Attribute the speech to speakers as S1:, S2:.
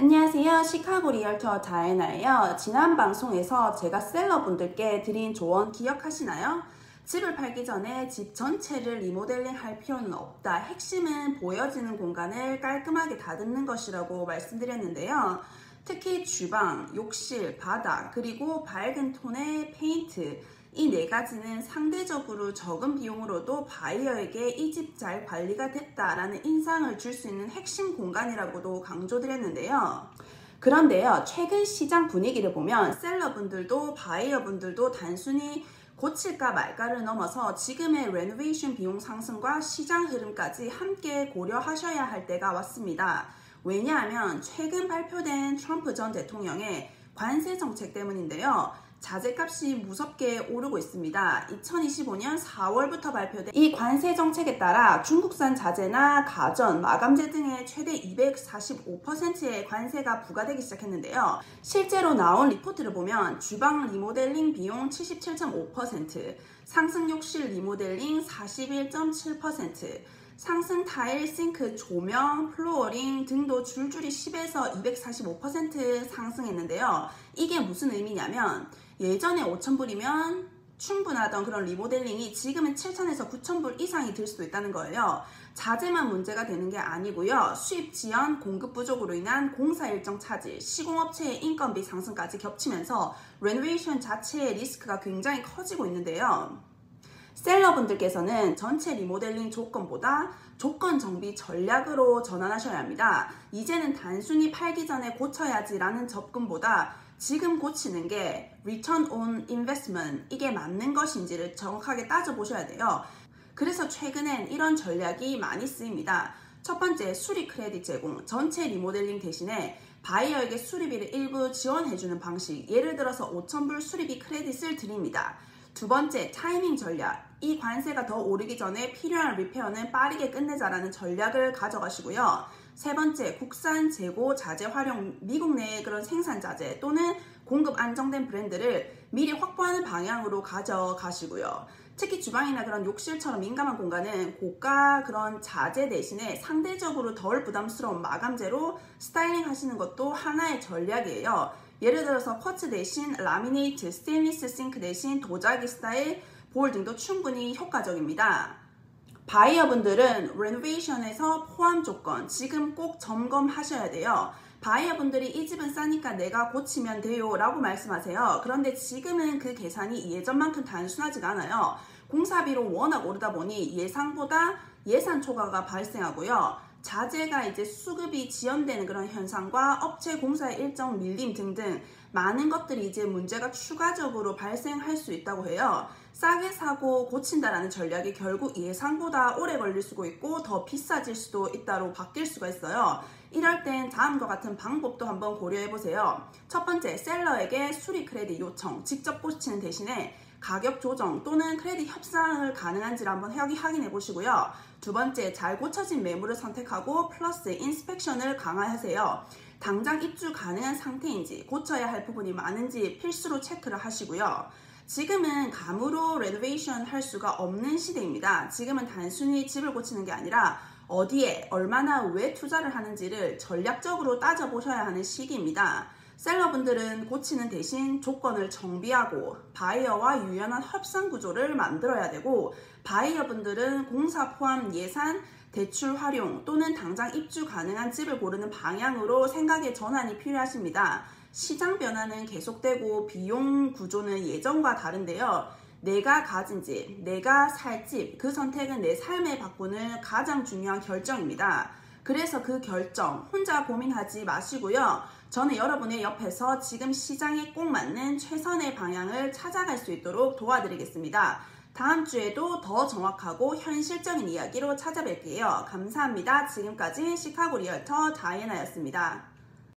S1: 안녕하세요. 시카고 리얼터 다이애나예요. 지난 방송에서 제가 셀러분들께 드린 조언 기억하시나요? 집을 팔기 전에 집 전체를 리모델링 할 필요는 없다. 핵심은 보여지는 공간을 깔끔하게 다듬는 것이라고 말씀드렸는데요. 특히 주방, 욕실, 바닥, 그리고 밝은 톤의 페인트, 이 네 가지는 상대적으로 적은 비용으로도 바이어에게 이 집 잘 관리가 됐다라는 인상을 줄 수 있는 핵심 공간이라고도 강조드렸는데요. 그런데요, 최근 시장 분위기를 보면 셀러분들도 바이어분들도 단순히 고칠까 말까를 넘어서 지금의 레노베이션 비용 상승과 시장 흐름까지 함께 고려하셔야 할 때가 왔습니다. 왜냐하면 최근 발표된 트럼프 전 대통령의 관세 정책 때문인데요. 자재값이 무섭게 오르고 있습니다. 2025년 4월부터 발표된 이 관세 정책에 따라 중국산 자재나 가전, 마감재 등에 최대 245%의 관세가 부과되기 시작했는데요. 실제로 나온 리포트를 보면 주방 리모델링 비용 77.5%, 상승 욕실 리모델링 41.7%, 상승 타일, 싱크, 조명, 플로어링 등도 줄줄이 10에서 245% 상승했는데요. 이게 무슨 의미냐면 예전에 5,000불이면 충분하던 그런 리모델링이 지금은 7,000에서 9,000불 이상이 들 수도 있다는 거예요. 자재만 문제가 되는 게 아니고요. 수입 지연, 공급 부족으로 인한 공사 일정 차질, 시공업체의 인건비 상승까지 겹치면서 레노베이션 자체의 리스크가 굉장히 커지고 있는데요. 셀러분들께서는 전체 리모델링 조건보다 조건 정비 전략으로 전환하셔야 합니다. 이제는 단순히 팔기 전에 고쳐야지라는 접근보다 지금 고치는 게 Return on Investment, 이게 맞는 것인지를 정확하게 따져보셔야 돼요. 그래서 최근엔 이런 전략이 많이 쓰입니다. 첫 번째, 수리 크레딧 제공. 전체 리모델링 대신에 바이어에게 수리비를 일부 지원해주는 방식. 예를 들어서 5,000불 수리비 크레딧을 드립니다. 두 번째, 타이밍 전략. 이 관세가 더 오르기 전에 필요한 리페어는 빠르게 끝내자라는 전략을 가져가시고요. 세 번째, 국산 재고 자재 활용, 미국 내의 그런 생산 자재 또는 공급 안정된 브랜드를 미리 확보하는 방향으로 가져가시고요. 특히 주방이나 그런 욕실처럼 민감한 공간은 고가 그런 자재 대신에 상대적으로 덜 부담스러운 마감재로 스타일링 하시는 것도 하나의 전략이에요. 예를 들어서 쿼츠 대신 라미네이트, 스테인리스 싱크 대신 도자기 스타일 볼 등도 충분히 효과적입니다. 바이어분들은 레노베이션에서 포함 조건 지금 꼭 점검하셔야 돼요. 바이어분들이 이 집은 싸니까 내가 고치면 돼요 라고 말씀하세요. 그런데 지금은 그 계산이 예전만큼 단순하지가 않아요. 공사비로 워낙 오르다 보니 예상보다 예산 초과가 발생하고요. 자재가 이제 수급이 지연되는 그런 현상과 업체 공사의 일정 밀림 등등 많은 것들이 이제 문제가 추가적으로 발생할 수 있다고 해요. 싸게 사고 고친다라는 전략이 결국 예상보다 오래 걸릴 수도 있고 더 비싸질 수도 있다로 바뀔 수가 있어요. 이럴 땐 다음과 같은 방법도 한번 고려해보세요. 첫 번째, 셀러에게 수리 크레딧 요청, 직접 고치는 대신에 가격 조정 또는 크레딧 협상을 가능한지를 한번 확인해 보시고요. 두 번째, 잘 고쳐진 매물을 선택하고 플러스 인스펙션을 강화하세요. 당장 입주 가능한 상태인지 고쳐야 할 부분이 많은지 필수로 체크를 하시고요. 지금은 감으로 레노베이션 할 수가 없는 시대입니다. 지금은 단순히 집을 고치는 게 아니라 어디에 얼마나 왜 투자를 하는지를 전략적으로 따져보셔야 하는 시기입니다. 셀러분들은 고치는 대신 조건을 정비하고 바이어와 유연한 협상 구조를 만들어야 되고, 바이어분들은 공사 포함 예산, 대출 활용 또는 당장 입주 가능한 집을 고르는 방향으로 생각의 전환이 필요하십니다. 시장 변화는 계속되고 비용 구조는 예전과 다른데요. 내가 가진 집, 내가 살 집, 그 선택은 내 삶에 바꾸는 가장 중요한 결정입니다. 그래서 그 결정 혼자 고민하지 마시고요. 저는 여러분의 옆에서 지금 시장에 꼭 맞는 최선의 방향을 찾아갈 수 있도록 도와드리겠습니다. 다음 주에도 더 정확하고 현실적인 이야기로 찾아뵐게요. 감사합니다. 지금까지 시카고 리얼터 다이애나였습니다.